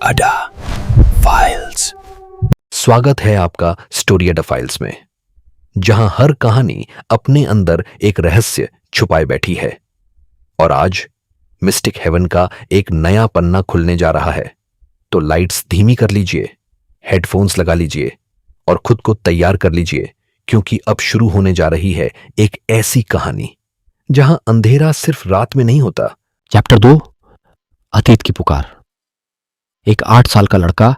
अड्डा फाइल्स। स्वागत है आपका स्टोरी अड्डा फाइल्स में, जहां हर कहानी अपने अंदर एक रहस्य छुपाए बैठी है। और आज मिस्टिक हेवन का एक नया पन्ना खुलने जा रहा है। तो लाइट्स धीमी कर लीजिए, हेडफोन्स लगा लीजिए और खुद को तैयार कर लीजिए, क्योंकि अब शुरू होने जा रही है एक ऐसी कहानी जहां अंधेरा सिर्फ रात में नहीं होता। चैप्टर 2, अतीत की पुकार। एक 8 साल का लड़का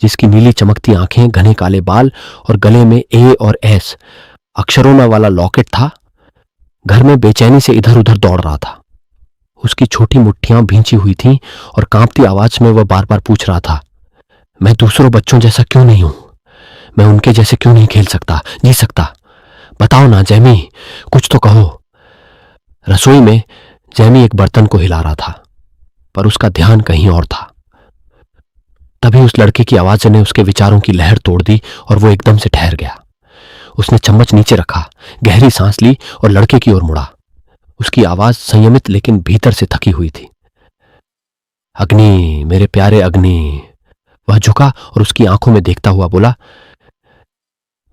जिसकी नीली चमकती आंखें, घने काले बाल और गले में ए और एस अक्षरों में वाला लॉकेट था, घर में बेचैनी से इधर उधर दौड़ रहा था। उसकी छोटी मुट्ठियां भींची हुई थीं और कांपती आवाज में वह बार बार पूछ रहा था, मैं दूसरों बच्चों जैसा क्यों नहीं हूं? मैं उनके जैसे क्यों नहीं खेल सकता, जी सकता? बताओ ना जैमी, कुछ तो कहो। रसोई में जैमी एक बर्तन को हिला रहा था, पर उसका ध्यान कहीं और था। तभी उस लड़के की आवाज ने उसके विचारों की लहर तोड़ दी और वो एकदम से ठहर गया। उसने चम्मच नीचे रखा, गहरी सांस ली और लड़के की ओर मुड़ा। उसकी आवाज संयमित लेकिन भीतर से थकी हुई थी। अग्नि, मेरे प्यारे अग्नि। वह झुका और उसकी आंखों में देखता हुआ बोला,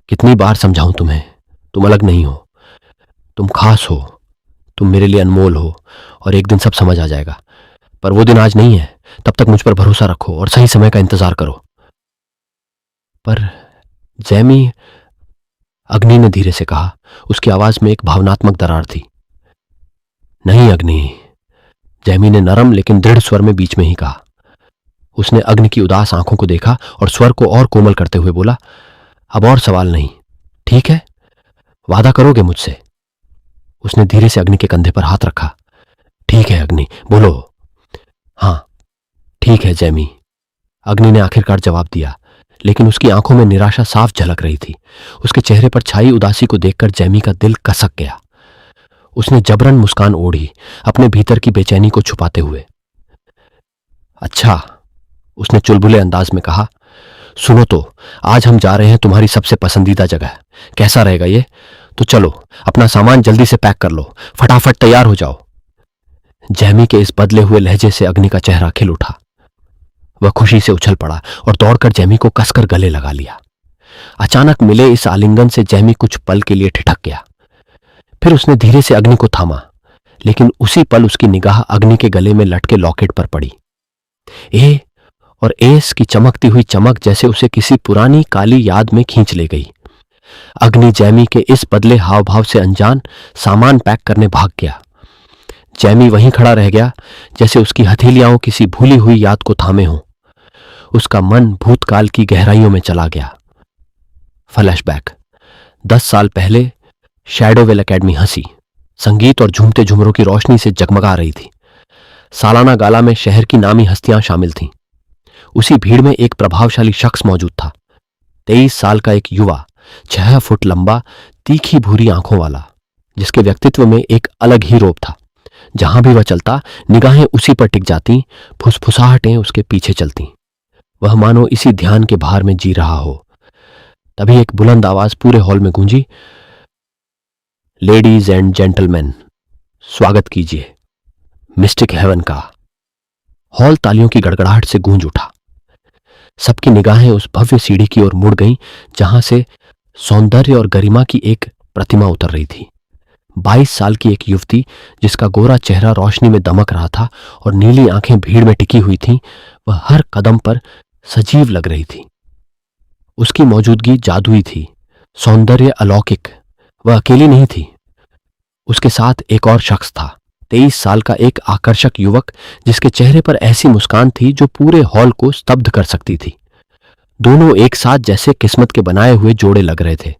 कितनी बार समझाऊं तुम्हें, तुम अलग नहीं हो, तुम खास हो, तुम मेरे लिए अनमोल हो और एक दिन सब समझ आ जाएगा। पर वो दिन आज नहीं है, तब तक मुझ पर भरोसा रखो और सही समय का इंतजार करो। पर जैमी, अग्नि ने धीरे से कहा। उसकी आवाज में एक भावनात्मक दरार थी। नहीं अग्नि, जैमी ने नरम लेकिन दृढ़ स्वर में बीच में ही कहा। उसने अग्नि की उदास आंखों को देखा और स्वर को और कोमल करते हुए बोला, अब और सवाल नहीं, ठीक है? वादा करोगे मुझसे? उसने धीरे से अग्नि के कंधे पर हाथ रखा। ठीक है अग्नि, बोलो। हाँ ठीक है जैमी, अग्नि ने आखिरकार जवाब दिया, लेकिन उसकी आंखों में निराशा साफ झलक रही थी। उसके चेहरे पर छाई उदासी को देखकर जैमी का दिल कसक गया। उसने जबरन मुस्कान ओढ़ी, अपने भीतर की बेचैनी को छुपाते हुए। अच्छा, उसने चुलबुले अंदाज में कहा, सुनो तो, आज हम जा रहे हैं तुम्हारी सबसे पसंदीदा जगह। कैसा रहेगा ये? तो चलो, अपना सामान जल्दी से पैक कर लो, फटाफट तैयार हो जाओ। जैमी के इस बदले हुए लहजे से अग्नि का चेहरा खिल उठा। वह खुशी से उछल पड़ा और दौड़कर जैमी को कसकर गले लगा लिया। अचानक मिले इस आलिंगन से जैमी कुछ पल के लिए ठिठक गया। फिर उसने धीरे से अग्नि को थामा, लेकिन उसी पल उसकी निगाह अग्नि के गले में लटके लॉकेट पर पड़ी। ए और एस की चमकती हुई चमक जैसे उसे किसी पुरानी काली याद में खींच ले गई। अग्नि जैमी के इस बदले हाव भाव से अनजान सामान पैक करने भाग गया। जैमी वहीं खड़ा रह गया, जैसे उसकी हथेलियां किसी भूली हुई याद को थामे हों। उसका मन भूतकाल की गहराइयों में चला गया। फ्लैशबैक। 10 साल पहले शैडोवेल एकेडमी हंसी, संगीत और झूमते झुमरों की रोशनी से जगमगा रही थी। सालाना गाला में शहर की नामी हस्तियां शामिल थीं। उसी भीड़ में एक प्रभावशाली शख्स मौजूद था। 23 साल का एक युवा, 6 फुट लंबा, तीखी भूरी आंखों वाला, जिसके व्यक्तित्व में एक अलग ही रोब था। जहां भी वह चलता, निगाहें उसी पर टिक जाती, फुसफुसाहटें उसके पीछे चलती। वह मानो इसी ध्यान के भार में जी रहा हो। तभी एक बुलंद आवाज पूरे हॉल में गूंजी, लेडीज एंड जेंटलमैन, स्वागत कीजिए मिस्टिक हेवन का। हॉल तालियों की गड़गड़ाहट से गूंज उठा। सबकी निगाहें उस भव्य सीढ़ी की ओर मुड़ गईं, जहां से सौंदर्य और गरिमा की एक प्रतिमा उतर रही थी। 22 साल की एक युवती, जिसका गोरा चेहरा रोशनी में दमक रहा था और नीली आंखें भीड़ में टिकी हुई थीं, वह हर कदम पर सजीव लग रही थी। उसकी मौजूदगी जादुई थी, सौंदर्य अलौकिक। वह अकेली नहीं थी, उसके साथ एक और शख्स था, 23 साल का एक आकर्षक युवक, जिसके चेहरे पर ऐसी मुस्कान थी जो पूरे हॉल को स्तब्ध कर सकती थी। दोनों एक साथ जैसे किस्मत के बनाए हुए जोड़े लग रहे थे।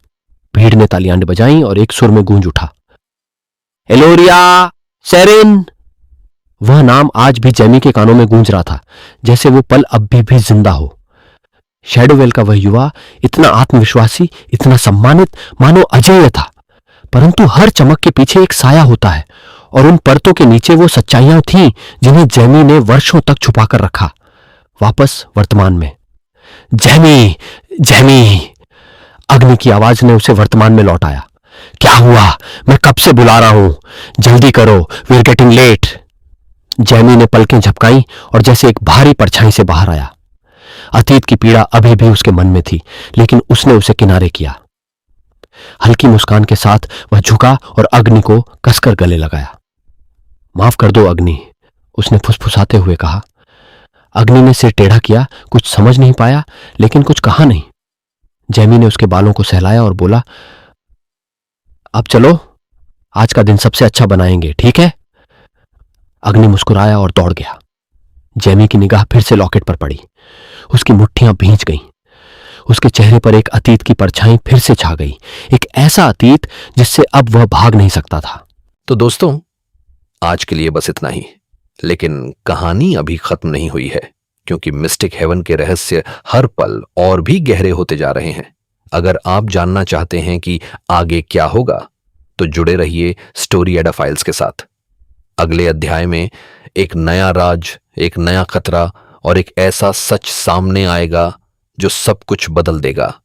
भीड़ ने तालियां बजाईं और एक सुर में गूंज उठा, एलोरिया सेरिन। वह नाम आज भी जैमी के कानों में गूंज रहा था, जैसे वो पल अब भी जिंदा हो। शैडोवेल का वह युवा इतना आत्मविश्वासी, इतना सम्मानित, मानो अजेय था। परंतु हर चमक के पीछे एक साया होता है, और उन परतों के नीचे वो सच्चाइयां थीं जिन्हें जैमी ने वर्षों तक छुपाकर रखा। वापस वर्तमान में। Jamie, Jamie. अग्नि की आवाज ने उसे वर्तमान में लौटाया। क्या हुआ? मैं कब से बुला रहा हूं, जल्दी करो, we are getting late. Jamie ने पलकें झपकाई और जैसे एक भारी परछाई से बाहर आया। अतीत की पीड़ा अभी भी उसके मन में थी, लेकिन उसने उसे किनारे किया। हल्की मुस्कान के साथ वह झुका और अग्नि को कसकर गले लगाया। माफ कर दो अग्नि, उसने फुसफुसाते हुए कहा। अग्नि ने सिर टेढ़ा किया, कुछ समझ नहीं पाया, लेकिन कुछ कहा नहीं। जैमी ने उसके बालों को सहलाया और बोला, अब चलो, आज का दिन सबसे अच्छा बनाएंगे, ठीक है? अग्नि मुस्कुराया और दौड़ गया। जैमी की निगाह फिर से लॉकेट पर पड़ी। उसकी मुट्ठियां भींच गईं। उसके चेहरे पर एक अतीत की परछाई फिर से छा गई, एक ऐसा अतीत जिससे अब वह भाग नहीं सकता था। तो दोस्तों, आज के लिए बस इतना ही। लेकिन कहानी अभी खत्म नहीं हुई है, क्योंकि मिस्टिक हेवन के रहस्य हर पल और भी गहरे होते जा रहे हैं। अगर आप जानना चाहते हैं कि आगे क्या होगा, तो जुड़े रहिए स्टोरी एडा फाइल्स के साथ। अगले अध्याय में एक नया राज, एक नया खतरा और एक ऐसा सच सामने आएगा जो सब कुछ बदल देगा।